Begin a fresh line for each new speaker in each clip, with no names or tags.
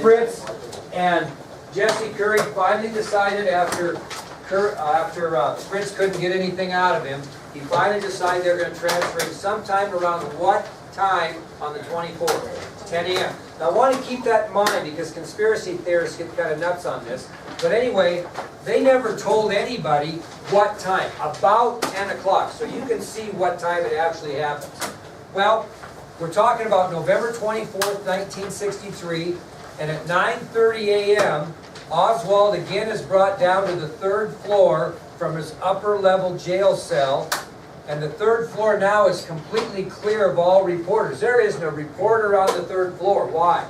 Fritz and Jesse Curry finally decided after Fritz couldn't get anything out of him, he finally decided they're going to transfer him sometime around what time on the 24th? 10 a.m. Now I want to keep that in mind because conspiracy theorists get kind of nuts on this. But anyway, they never told anybody what time. About 10 o'clock. So you can see what time it actually happens. Well, we're talking about November 24th, 1963. And at 9:30 a.m., Oswald again is brought down to the third floor from his upper level jail cell. And the third floor now is completely clear of all reporters. There isn't a reporter on the third floor. Why?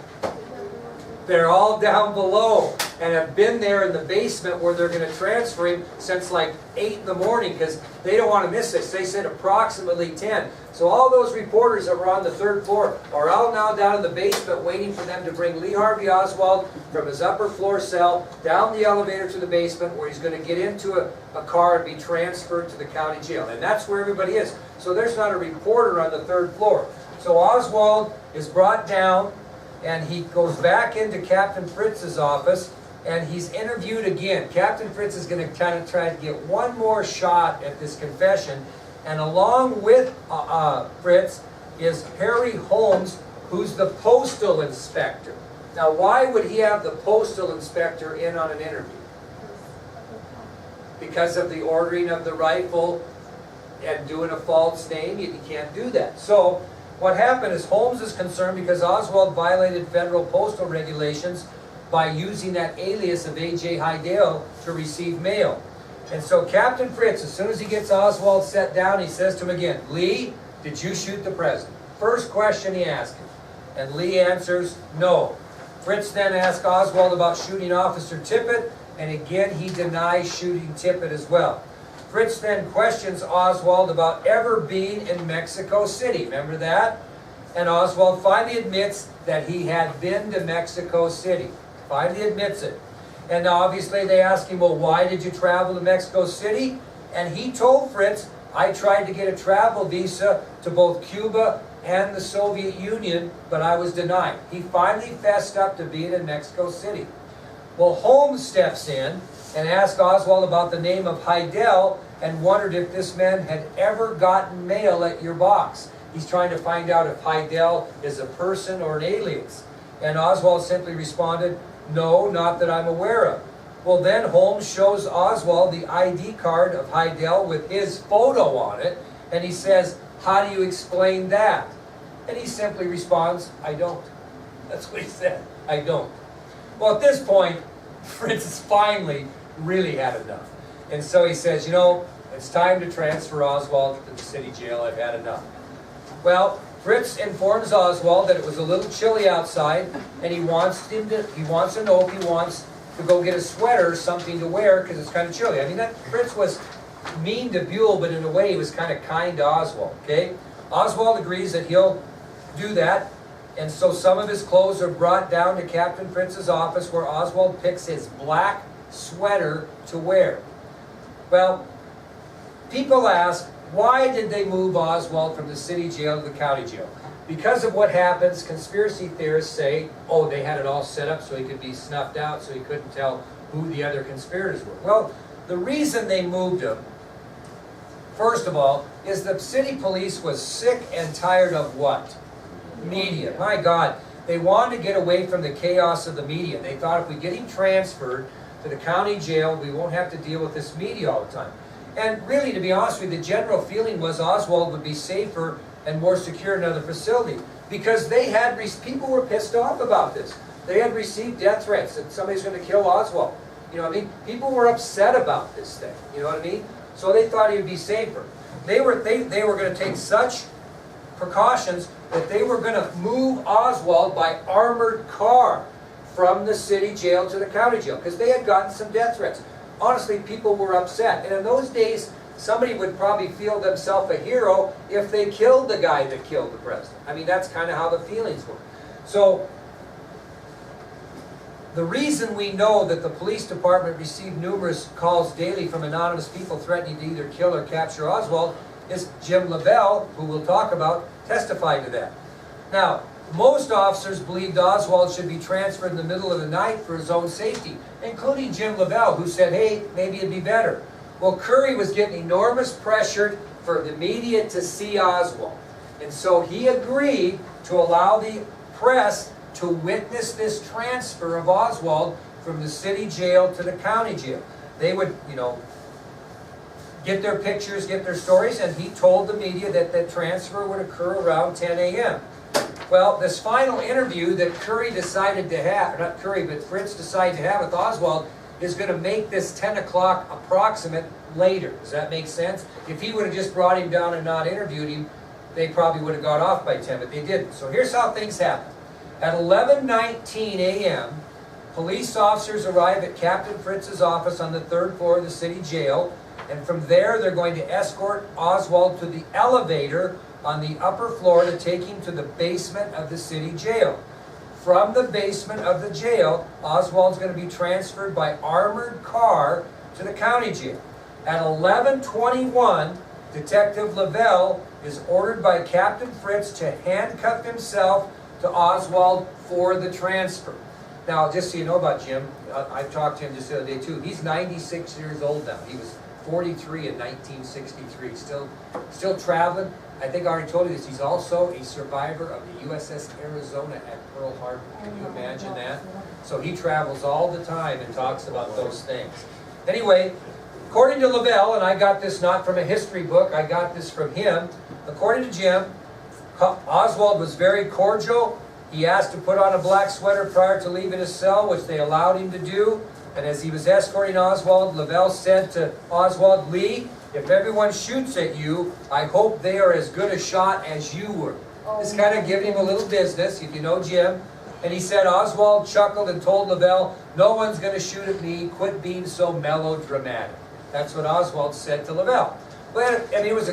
They're all down below and have been there in the basement where they're going to transfer him since like 8 in the morning because they don't want to miss this. They said approximately 10. So all those reporters that were on the third floor are all now down in the basement waiting for them to bring Lee Harvey Oswald from his upper floor cell down the elevator to the basement where he's going to get into a car and be transferred to the county jail. And that's where everybody is. So there's not a reporter on the third floor. So Oswald is brought down and he goes back into Captain Fritz's office and he's interviewed again. Captain Fritz is going to kind of try to get one more shot at this confession. And along with Fritz is Harry Holmes, who's the postal inspector. Now, why would he have the postal inspector in on an interview? Because of the ordering of the rifle and doing a false name, you can't do that. So, what happened is Holmes is concerned because Oswald violated federal postal regulations by using that alias of A.J. Hidell to receive mail. And so Captain Fritz, as soon as he gets Oswald set down, he says to him again, Lee, did you shoot the president? First question he asks him. And Lee answers, no. Fritz then asks Oswald about shooting Officer Tippit, and again he denies shooting Tippit as well. Fritz then questions Oswald about ever being in Mexico City. Remember that? And Oswald finally admits that he had been to Mexico City. Finally admits it. And now obviously they ask him, well, why did you travel to Mexico City? And he told Fritz, I tried to get a travel visa to both Cuba and the Soviet Union, but I was denied. He finally fessed up to being in Mexico City. Well, Holmes steps in and asked Oswald about the name of Hidell and wondered if this man had ever gotten mail at your box. He's trying to find out if Hidell is a person or an alias. And Oswald simply responded, no, not that I'm aware of. Well, then Holmes shows Oswald the ID card of Hidell with his photo on it, and he says, how do you explain that? And he simply responds, I don't. That's what he said, I don't. Well, at this point, Fritz has finally really had enough. And so he says, you know, it's time to transfer Oswald to the city jail. I've had enough. Well, Fritz informs Oswald that it was a little chilly outside, and he wants to know if he wants to go get a sweater, something to wear, because it's kind of chilly. I mean, Fritz was mean to Buell, but in a way he was kind of kind to Oswald, okay? Oswald agrees that he'll do that, and so some of his clothes are brought down to Captain Fritz's office where Oswald picks his black sweater to wear. Well, people ask, why did they move Oswald from the city jail to the county jail? Because of what happens, conspiracy theorists say, oh, they had it all set up so he could be snuffed out so he couldn't tell who the other conspirators were. Well, the reason they moved him, first of all, is the city police was sick and tired of what? Media. My God, they wanted to get away from the chaos of the media. They thought if we get him transferred to the county jail, we won't have to deal with this media all the time. And really, to be honest with you, the general feeling was Oswald would be safer and more secure in another facility because people were pissed off about this. They had received death threats that somebody's going to kill Oswald. You know what I mean? People were upset about this thing. You know what I mean? So they thought he would be safer. They were going to take such precautions that they were going to move Oswald by armored car from the city jail to the county jail because they had gotten some death threats. Honestly, people were upset. And in those days, somebody would probably feel themselves a hero if they killed the guy that killed the president. I mean, that's kind of how the feelings were. So, the reason we know that the police department received numerous calls daily from anonymous people threatening to either kill or capture Oswald is Jim Lavelle, who we'll talk about, testified to that. Now, Most officers believed Oswald should be transferred in the middle of the night for his own safety, including Jim Lavelle, who said, hey, maybe it'd be better. Well, Curry was getting enormous pressure for the media to see Oswald. And so he agreed to allow the press to witness this transfer of Oswald from the city jail to the county jail. They would, get their pictures, get their stories, and he told the media that the transfer would occur around 10 a.m. Well, this final interview that Curry decided to have, not Curry, but Fritz decided to have with Oswald is going to make this 10 o'clock approximate later. Does that make sense? If he would have just brought him down and not interviewed him, they probably would have got off by 10, but they didn't. So here's how things happened. At 11:19 a.m., police officers arrive at Captain Fritz's office on the 3rd floor of the city jail, and from there they're going to escort Oswald to the elevator on the upper floor to take him to the basement of the city jail. From the basement of the jail, Oswald's going to be transferred by armored car to the county jail. At 11:21, Detective Lavelle is ordered by Captain Fritz to handcuff himself to Oswald for the transfer. Now, just so you know about Jim, I've talked to him just the other day too. He's 96 years old now. He was 43 in 1963. Still traveling. I think I already told you this. He's also a survivor of the USS Arizona at Pearl Harbor. Can you imagine that? So he travels all the time and talks about those things. Anyway, according to Lavelle, and I got this not from a history book, I got this from him. According to Jim, Oswald was very cordial. He asked to put on a black sweater prior to leaving his cell, which they allowed him to do. And as he was escorting Oswald, Lavelle said to Oswald, Lee, if everyone shoots at you, I hope they are as good a shot as you were. This kind of giving him a little business, if you know Jim. And he said, Oswald chuckled and told Lavelle, no one's going to shoot at me. Quit being so melodramatic. That's what Oswald said to Lavelle. But I mean, it was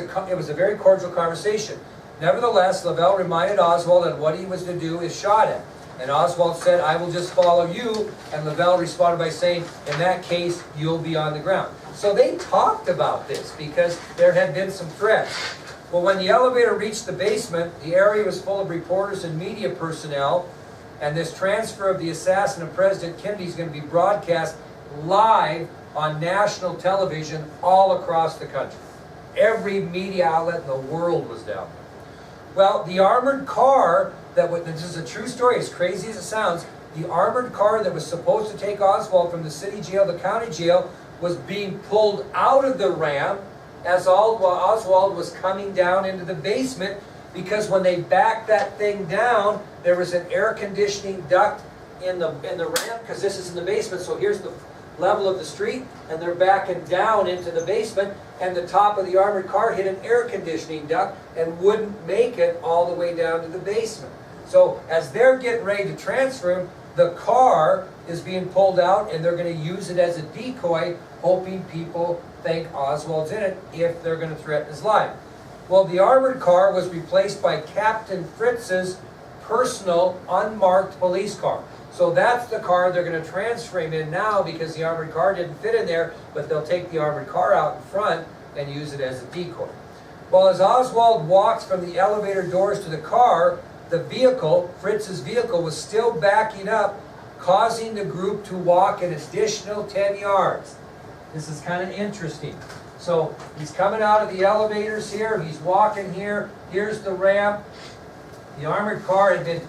a very cordial conversation. Nevertheless, Lavelle reminded Oswald that what he was to do is shot at. And Oswald said, I will just follow you. And Lavelle responded by saying, in that case, you'll be on the ground. So they talked about this because there had been some threats. Well, when the elevator reached the basement, the area was full of reporters and media personnel. And this transfer of the assassin of President Kennedy is going to be broadcast live on national television all across the country. Every media outlet in the world was down there. Well, the armored car this is a true story, as crazy as it sounds, the armored car that was supposed to take Oswald from the city jail to county jail was being pulled out of the ramp as Oswald was coming down into the basement, because when they backed that thing down, there was an air conditioning duct in the ramp, because this is in the basement, so here's the level of the street, and they're backing down into the basement, and the top of the armored car hit an air conditioning duct and wouldn't make it all the way down to the basement. So as they're getting ready to transfer him, the car is being pulled out, and they're going to use it as a decoy, hoping people think Oswald's in it if they're going to threaten his life. Well, the armored car was replaced by Captain Fritz's personal unmarked police car. So that's the car they're going to transfer him in now, because the armored car didn't fit in there, but they'll take the armored car out in front and use it as a decoy. Well, as Oswald walks from the elevator doors to the car, the vehicle, Fritz's vehicle, was still backing up, causing the group to walk an additional 10 yards. This is kind of interesting. So he's coming out of the elevators here, he's walking here, here's the ramp. The armored car had been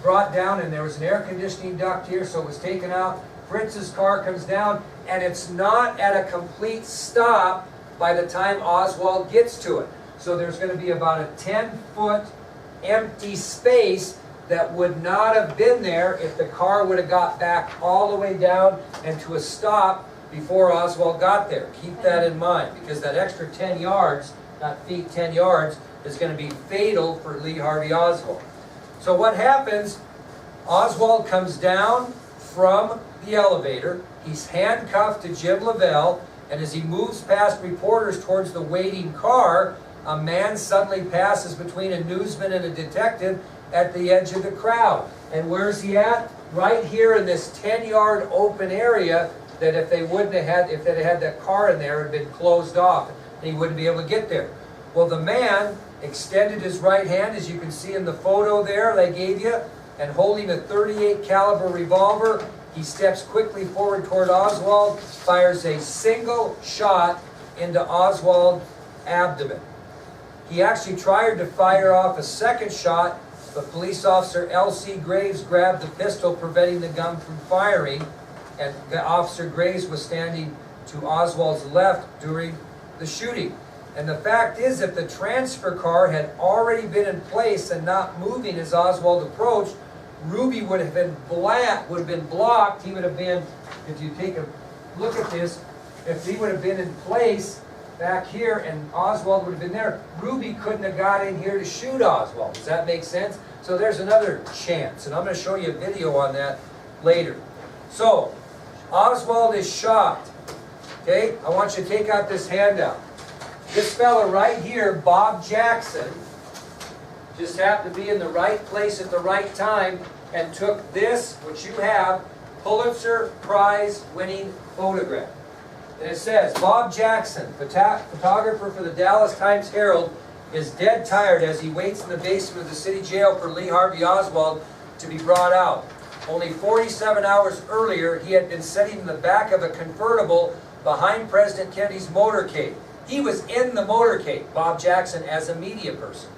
brought down, and there was an air conditioning duct here, so it was taken out. Fritz's car comes down, and it's not at a complete stop by the time Oswald gets to it. So there's going to be about a 10-foot empty space that would not have been there if the car would have got back all the way down and to a stop before Oswald got there. Keep that in mind, because that extra 10 yards, not feet, 10 yards, is going to be fatal for Lee Harvey Oswald. So what happens, Oswald comes down from the elevator, he's handcuffed to Jim Lavelle, and as he moves past reporters towards the waiting car, a man suddenly passes between a newsman and a detective at the edge of the crowd. And where's he at? Right here in this 10-yard open area that if they had that car in there, it had been closed off, and he wouldn't be able to get there. Well, the man extended his right hand, as you can see in the photo there they gave you, and holding a .38 caliber revolver, he steps quickly forward toward Oswald, fires a single shot into Oswald's abdomen. He actually tried to fire off a second shot, but police officer L.C. Graves grabbed the pistol, preventing the gun from firing, and Officer Graves was standing to Oswald's left during the shooting. And the fact is, if the transfer car had already been in place and not moving as Oswald approached, Ruby would have been blocked. He would have been, if you take a look at this, if he would have been in place back here and Oswald would have been there, Ruby couldn't have got in here to shoot Oswald. Does that make sense? So there's another chance, and I'm going to show you a video on that later. So, Oswald is shot. Okay, I want you to take out this handout. This fella right here, Bob Jackson, just happened to be in the right place at the right time and took this, which you have, Pulitzer Prize winning photograph. And it says, Bob Jackson, photographer for the Dallas Times-Herald, is dead tired as he waits in the basement of the city jail for Lee Harvey Oswald to be brought out. Only 47 hours earlier, he had been sitting in the back of a convertible behind President Kennedy's motorcade. He was in the motorcade, Bob Jackson, as a media person.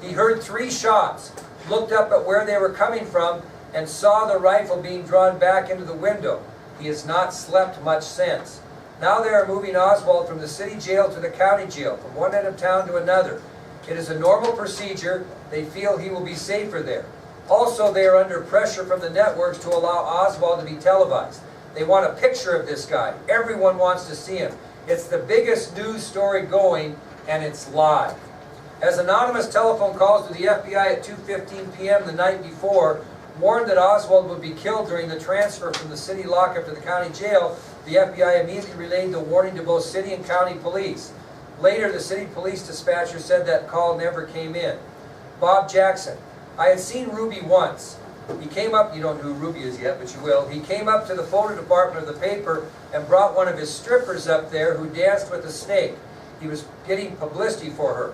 He heard 3 shots, looked up at where they were coming from, and saw the rifle being drawn back into the window. He has not slept much since. Now they are moving Oswald from the city jail to the county jail, from one end of town to another. It is a normal procedure. They feel he will be safer there. Also, they are under pressure from the networks to allow Oswald to be televised. They want a picture of this guy. Everyone wants to see him. It's the biggest news story going, and it's live. As anonymous telephone calls to the FBI at 2:15 p.m. the night before warned that Oswald would be killed during the transfer from the city lockup to the county jail, the FBI immediately relayed the warning to both city and county police. Later, the city police dispatcher said that call never came in. Bob Jackson. I had seen Ruby once. He came up, you don't know who Ruby is yet, but you will. He came up to the photo department of the paper and brought one of his strippers up there who danced with a snake. He was getting publicity for her.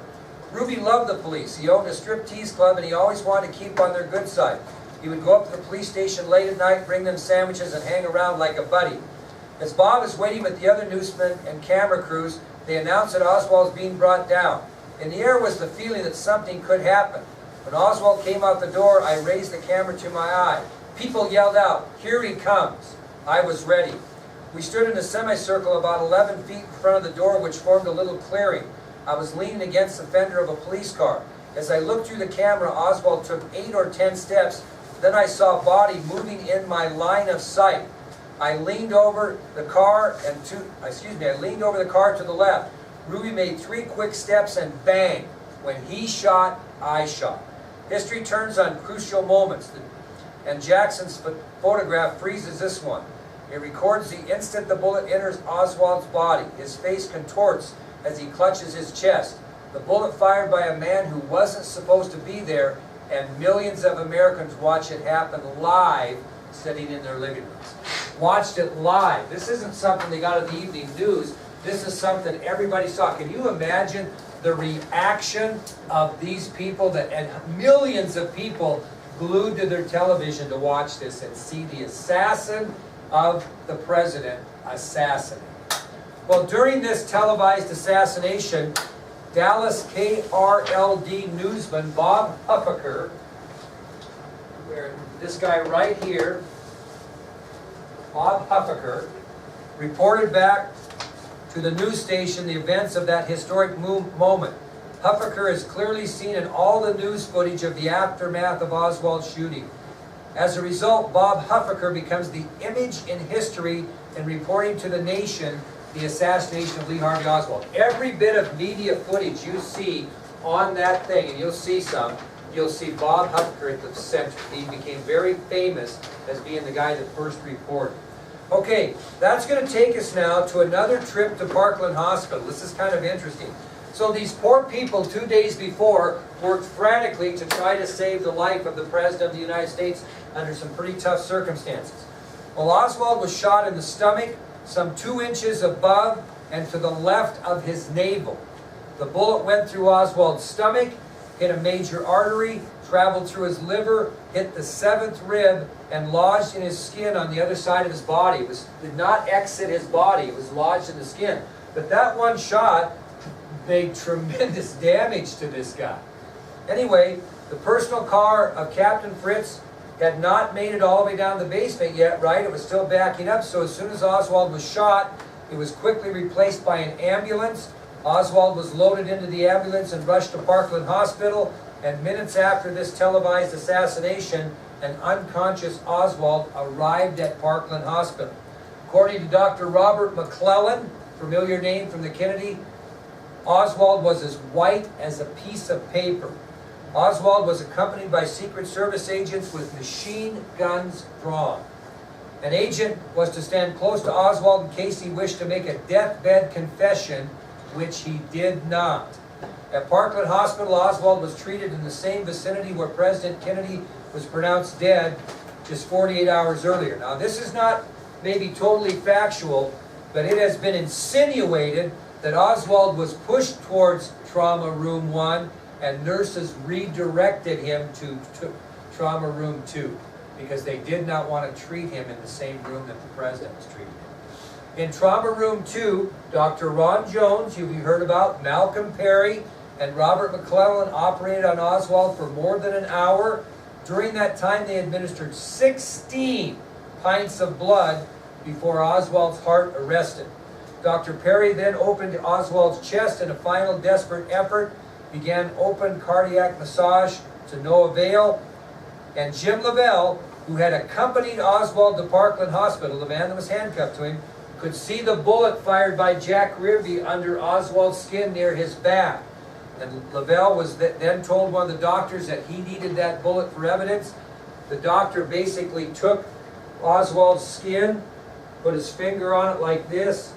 Ruby loved the police. He owned a striptease club and he always wanted to keep on their good side. He would go up to the police station late at night, bring them sandwiches, and hang around like a buddy. As Bob is waiting with the other newsmen and camera crews, they announce that Oswald is being brought down. In the air was the feeling that something could happen. When Oswald came out the door, I raised the camera to my eye. People yelled out, "Here he comes." I was ready. We stood in a semicircle about 11 feet in front of the door, which formed a little clearing. I was leaning against the fender of a police car. As I looked through the camera, Oswald took 8 or 10 steps. Then I saw a body moving in my line of sight. I leaned over the car to the left. Ruby made 3 quick steps and bang. When he shot, I shot. History turns on crucial moments, and Jackson's photograph freezes this one. It records the instant the bullet enters Oswald's body. His face contorts as he clutches his chest. The bullet fired by a man who wasn't supposed to be there, and millions of Americans watch it happen live, sitting in their living rooms. Watched it live. This isn't something they got in the evening news. This is something everybody saw. Can you imagine the reaction of these people, and millions of people glued to their television to watch this and see the assassin of the president assassinated? Well, during this televised assassination, Dallas KRLD newsman Bob Huffaker, this guy right here, Bob Huffaker, reported back to the news station the events of that historic moment. Huffaker is clearly seen in all the news footage of the aftermath of Oswald's shooting. As a result, Bob Huffaker becomes the image in history in reporting to the nation the assassination of Lee Harvey Oswald. Every bit of media footage you see on that thing, and you'll see Bob Huffaker at the center. He became very famous as being the guy that first reported. Okay, that's going to take us now to another trip to Parkland Hospital. This is kind of interesting. So these poor people 2 days before worked frantically to try to save the life of the President of the United States under some pretty tough circumstances. Well, Oswald was shot in the stomach, some 2 inches above and to the left of his navel. The bullet went through Oswald's stomach, hit a major artery, traveled through his liver, hit the 7th rib, and lodged in his skin on the other side of his body. It did not exit his body, it was lodged in the skin. But that one shot made tremendous damage to this guy. Anyway, the personal car of Captain Fritz had not made it all the way down the basement yet, right? It was still backing up, so as soon as Oswald was shot, it was quickly replaced by an ambulance. Oswald was loaded into the ambulance and rushed to Parkland Hospital, and minutes after this televised assassination, an unconscious Oswald arrived at Parkland Hospital. According to Dr. Robert McClellan, familiar name from the Kennedy, Oswald was as white as a piece of paper. Oswald was accompanied by Secret Service agents with machine guns drawn. An agent was to stand close to Oswald in case he wished to make a deathbed confession, which he did not. At Parkland Hospital, Oswald was treated in the same vicinity where President Kennedy was pronounced dead just 48 hours earlier. Now, this is not maybe totally factual, but it has been insinuated that Oswald was pushed towards Trauma Room 1 and nurses redirected him to Trauma Room 2 because they did not want to treat him in the same room that the president was treating him. In Trauma Room 2, Dr. Ron Jones, who you heard about, Malcolm Perry, and Robert McClellan operated on Oswald for more than an hour. During that time, they administered 16 pints of blood before Oswald's heart arrested. Dr. Perry then opened Oswald's chest in a final desperate effort, began open cardiac massage to no avail, and Jim Lavelle, who had accompanied Oswald to Parkland Hospital, the man that was handcuffed to him, could see the bullet fired by Jack Ruby under Oswald's skin near his back. And Lavelle was then told one of the doctors that he needed that bullet for evidence. The doctor basically took Oswald's skin, put his finger on it like this,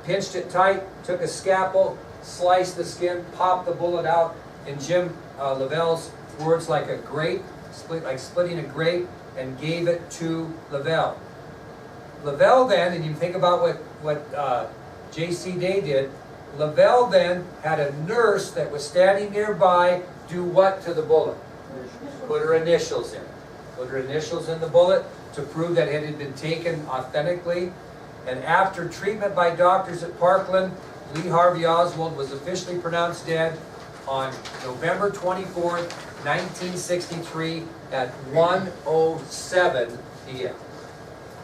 pinched it tight, took a scalpel, sliced the skin, popped the bullet out, in Jim Lavelle's words, like a grape, like splitting a grape, and gave it to Lavelle. Lavelle then, and you think about what J.C. Day did, Lavelle then had a nurse that was standing nearby do what to the bullet? Put her initials in. Put her initials in the bullet to prove that it had been taken authentically. And after treatment by doctors at Parkland, Lee Harvey Oswald was officially pronounced dead on November 24th, 1963 at 1:07 p.m.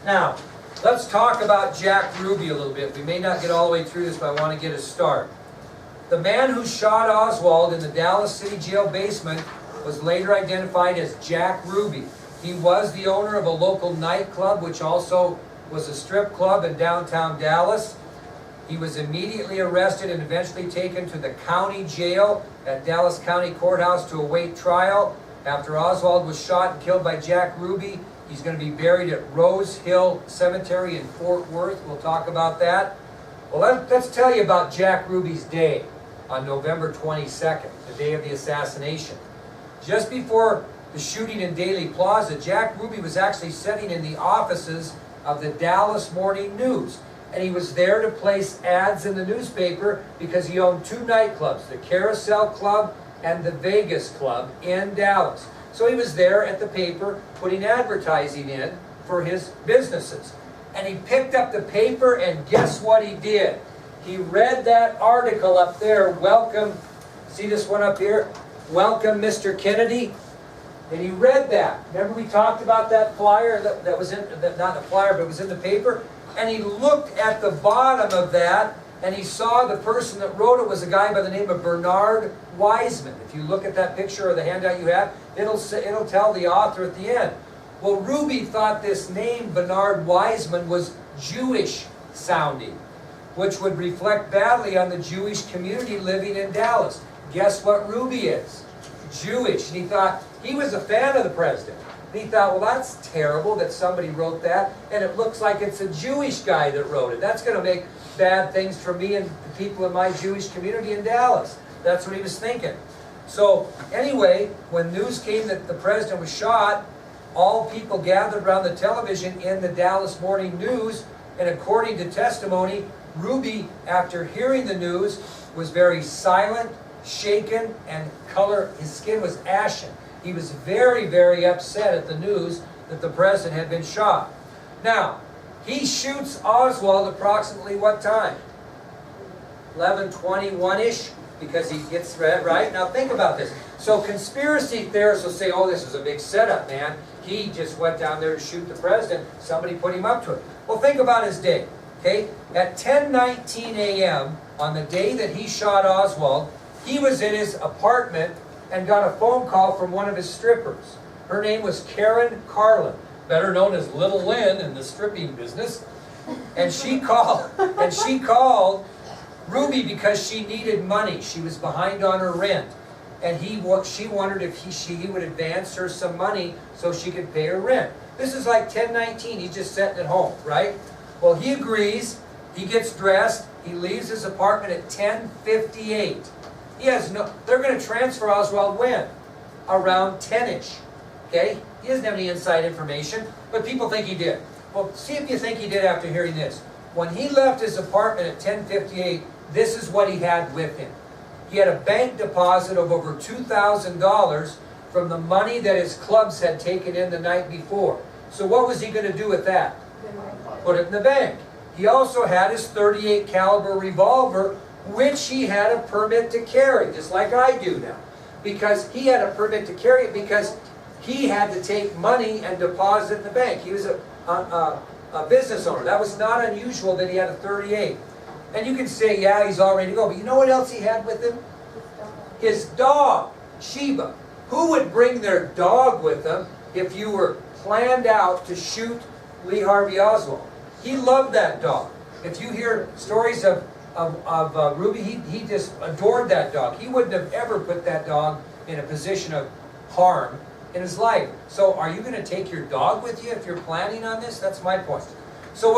Now, let's talk about Jack Ruby a little bit. We may not get all the way through this, but I want to get a start. The man who shot Oswald in the Dallas City Jail basement was later identified as Jack Ruby. He was the owner of a local nightclub, which also was a strip club in downtown Dallas. He was immediately arrested and eventually taken to the county jail at Dallas County Courthouse to await trial. After Oswald was shot and killed by Jack Ruby, he's going to be buried at Rose Hill Cemetery in Fort Worth. We'll talk about that. Well, let's tell you about Jack Ruby's day on November 22nd, the day of the assassination. Just before the shooting in Daley Plaza, Jack Ruby was actually sitting in the offices of the Dallas Morning News. And he was there to place ads in the newspaper because he owned two nightclubs, the Carousel Club and the Vegas Club in Dallas. So he was there at the paper putting advertising in for his businesses. And he picked up the paper, and guess what he did? He read that article up there, welcome, see this one up here? Welcome, Mr. Kennedy. And he read that. Remember we talked about that flyer that was in, not a flyer, but it was in the paper? And he looked at the bottom of that, and he saw the person that wrote it was a guy by the name of Bernard Wiseman. If you look at that picture or the handout you have, it'll tell the author at the end. Well, Ruby thought this name, Bernard Wiseman, was Jewish sounding, which would reflect badly on the Jewish community living in Dallas. Guess what Ruby is? Jewish. And he thought, he was a fan of the president. And he thought, well, that's terrible that somebody wrote that, and it looks like it's a Jewish guy that wrote it. That's going to make bad things for me and the people in my Jewish community in Dallas. That's what he was thinking. So anyway, when news came that the president was shot, all people gathered around the television in the Dallas Morning News And according to testimony, Ruby, after hearing the news, was very silent, shaken, and his skin was ashen. He was very, very upset at the news that the president had been shot. Now, he shoots Oswald approximately what time? 11:21-ish, because he gets right. Now think about this. So conspiracy theorists will say, oh, this is a big setup, man. He just went down there to shoot the president. Somebody put him up to it. Well, think about his day. Okay? At 10:19 a.m., on the day that he shot Oswald, he was in his apartment and got a phone call from one of his strippers. Her name was Karen Carlin, better known as Little Lynn in the stripping business. And she called Ruby because she needed money. She was behind on her rent. And she wondered if he would advance her some money so she could pay her rent. This is like 10:19. He's just sitting at home, right? Well, he agrees. He gets dressed. He leaves his apartment at 10:58. They're going to transfer Oswald when? Around 10-ish. Okay? He doesn't have any inside information, but people think he did. Well, see if you think he did after hearing this. When he left his apartment at 10:58, this is what he had with him. He had a bank deposit of over $2,000 from the money that his clubs had taken in the night before. So what was he going to do with that? Put it in the bank. He also had his .38 caliber revolver, which he had a permit to carry, just like I do now. Because he had a permit to carry it because he had to take money and deposit in the bank. He was a business owner. That was not unusual that he had a .38. And you can say, yeah, he's all ready to go. But you know what else he had with him? His dog, Sheba. Who would bring their dog with them if you were planned out to shoot Lee Harvey Oswald? He loved that dog. If you hear stories of Ruby, he just adored that dog. He wouldn't have ever put that dog in a position of harm in his life. So are you going to take your dog with you if you're planning on this? That's my point. So